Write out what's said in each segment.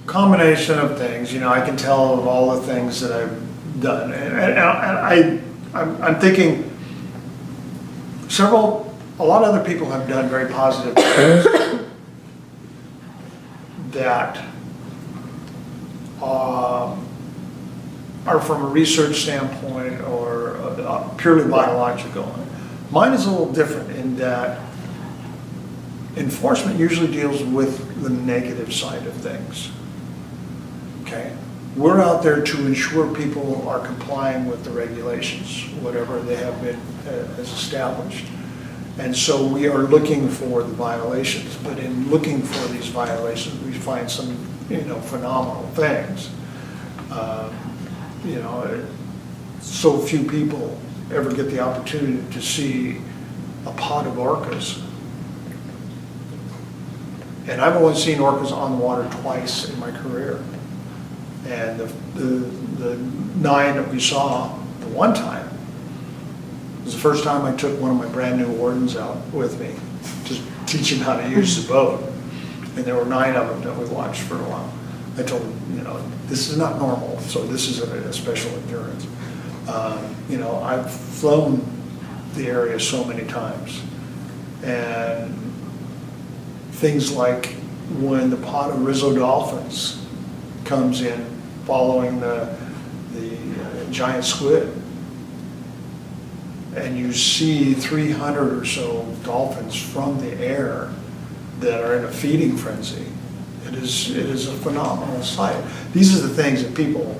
combination of things. You know, I can tell of all the things that I've done, and I'm thinking a lot of other people have done very positive things that are from a research standpoint or purely biological. Mine is a little different in that enforcement usually deals with the negative side of things. Okay? We're out there to ensure people are complying with the regulations, whatever they have been as established. And so we are looking for the violations, but in looking for these violations, we find some, phenomenal things. So few people ever get the opportunity to see a pod of orcas. And I've only seen orcas on the water twice in my career. And the 9 that we saw the one time was the first time I took one of my brand new wardens out with me to teach him how to use the boat. And there were 9 of them that we watched for a while. I told him, this is not normal, so this is a special endurance. I've flown the area so many times. And things like when the pod of Rizzo dolphins comes in following the giant squid, and you see 300 or so dolphins from the air that are in a feeding frenzy. It is a phenomenal sight. These are the things that people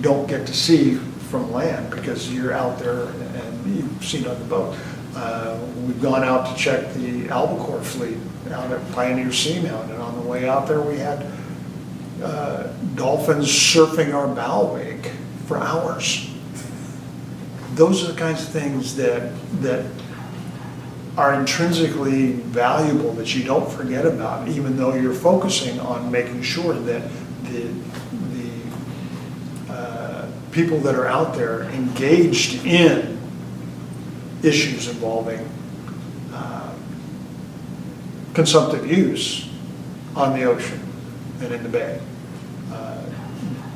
don't get to see from land because you're out there and you've seen on the boat. We've gone out to check the albacore fleet out at Pioneer Seamount, and on the way out there we had dolphins surfing our bow wake for hours. Those are the kinds of things that are intrinsically valuable that you don't forget about, even though you're focusing on making sure that the people that are out there engaged in issues involving consumptive use on the ocean and in the bay,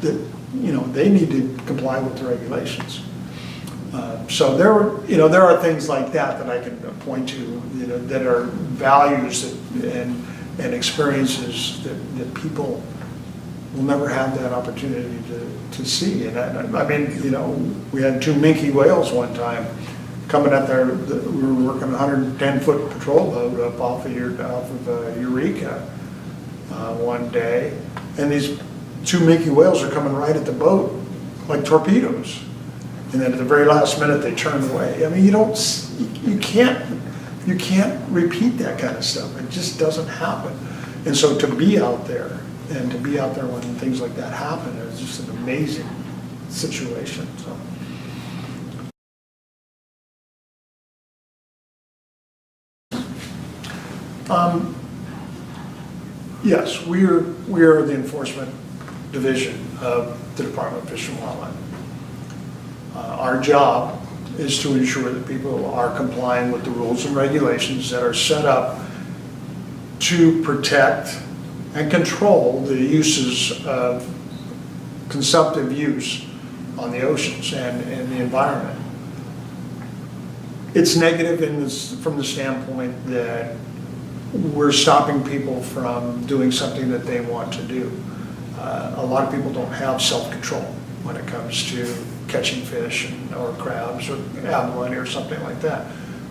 that they need to comply with the regulations. So there are things like that I can point to, that are values and experiences that people will never have that opportunity to see. And I mean, we had 2 minke whales one time coming up there. We were working a 110-foot patrol boat up off of Eureka one day, and these 2 minke whales are coming right at the boat like torpedoes. And then at the very last minute they turn away. I mean, you can't repeat that kind of stuff. It just doesn't happen. And so to be out there when things like that happen is just an amazing situation. So. Yes, we are the enforcement division of the Department of Fish and Wildlife. Our job is to ensure that people are complying with the rules and regulations that are set up to protect and control the uses of consumptive use on the oceans and the environment. It's negative from the standpoint that we're stopping people from doing something that they want to do. A lot of people don't have self-control when it comes to catching fish or crabs or abalone or something like that.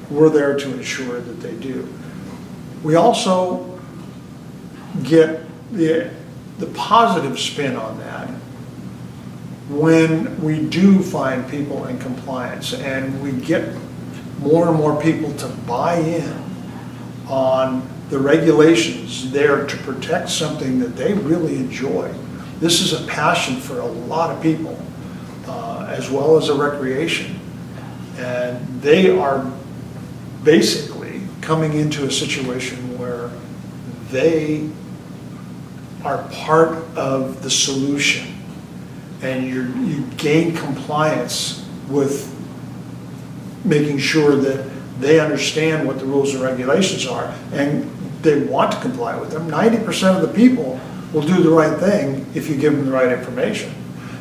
We're there to ensure that they do. We also get the positive spin on that when we do find people in compliance and we get more and more people to buy in on the regulations there to protect something that they really enjoy. This is a passion for a lot of people, as well as a recreation. And they are basically coming into a situation where they are part of the solution, and you gain compliance with making sure that they understand what the rules and regulations are, and they want to comply with them. 90% of the people will do the right thing if you give them the right information.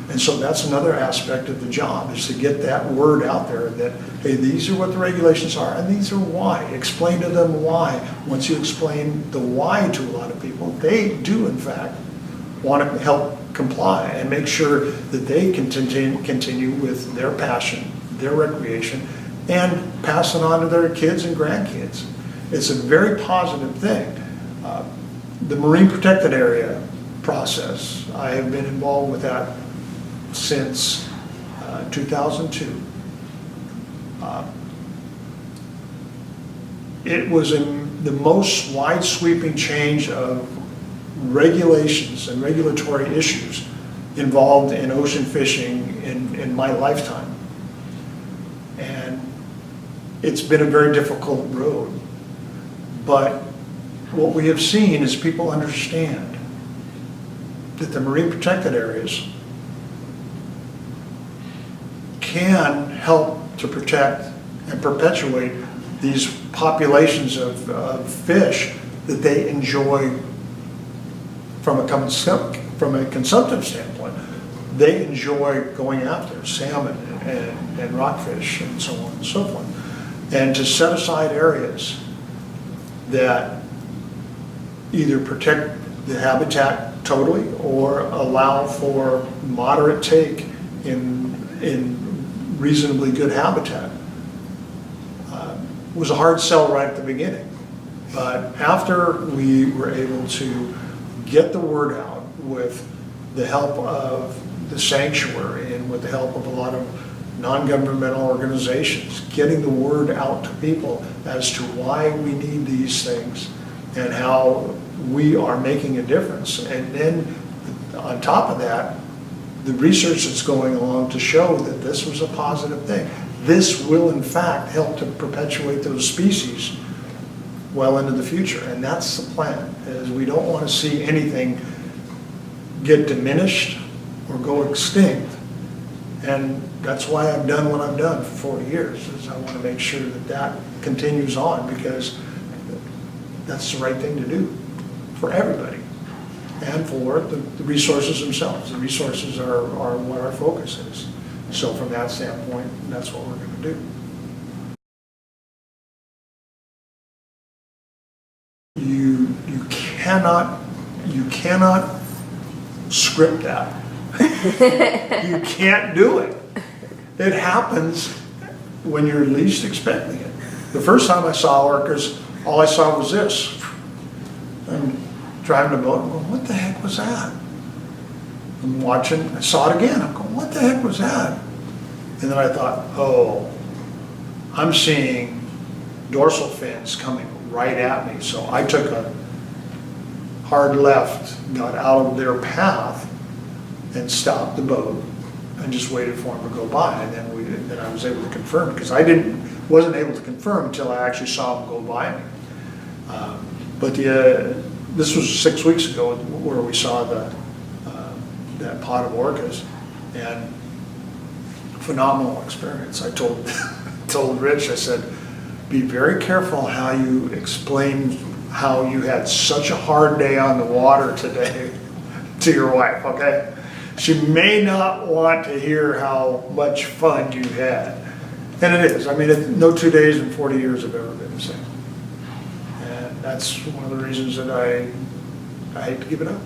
And so that's another aspect of the job, is to get that word out there that, hey, these are what the regulations are, and these are why. Explain to them why. Once you explain the why to a lot of people, they do, in fact, want to help comply and make sure that they can continue with their passion, their recreation, and pass it on to their kids and grandkids. It's a very positive thing. The Marine Protected Area process, I have been involved with that since 2002. It was the most wide-sweeping change of regulations and regulatory issues involved in ocean fishing in my lifetime. And it's been a very difficult road. But what we have seen is people understand that the Marine Protected Areas can help to protect and perpetuate these populations of fish that they enjoy from a consumptive standpoint. They enjoy going after salmon and rockfish and so on and so forth. And to set aside areas that either protect the habitat totally or allow for moderate take in reasonably good habitat was a hard sell right at the beginning. But after we were able to get the word out with the help of the sanctuary and with the help of a lot of non-governmental organizations, getting the word out to people as to why we need these things and how we are making a difference. And then on top of that, the research that's going along to show that this was a positive thing. This will in fact help to perpetuate those species well into the future. And that's the plan, is we don't want to see anything get diminished or go extinct. And that's why I've done what I've done for 40 years, is I want to make sure that that continues on, because that's the right thing to do for everybody and for the resources themselves. The resources are what our focus is. So from that standpoint, that's what we're going to do. You cannot script that. You can't do it. It happens when you're least expecting it. The first time I saw orcas, all I saw was this. I'm driving a boat, I'm going, what the heck was that? I'm watching, I saw it again, I'm going, what the heck was that? And then I thought, oh, I'm seeing dorsal fins coming right at me. So I took a hard left, got out of their path, and stopped the boat and just waited for them to go by. And then I was able to confirm, because I wasn't able to confirm until I actually saw them go by me. But this was 6 weeks ago where we saw that pod of orcas, and phenomenal experience. I told Rich, I said, be very careful how you explain how you had such a hard day on the water today to your wife, okay? She may not want to hear how much fun you had. And it is. I mean, no 2 days in 40 years have ever been the same. And that's one of the reasons that I hate to give it up.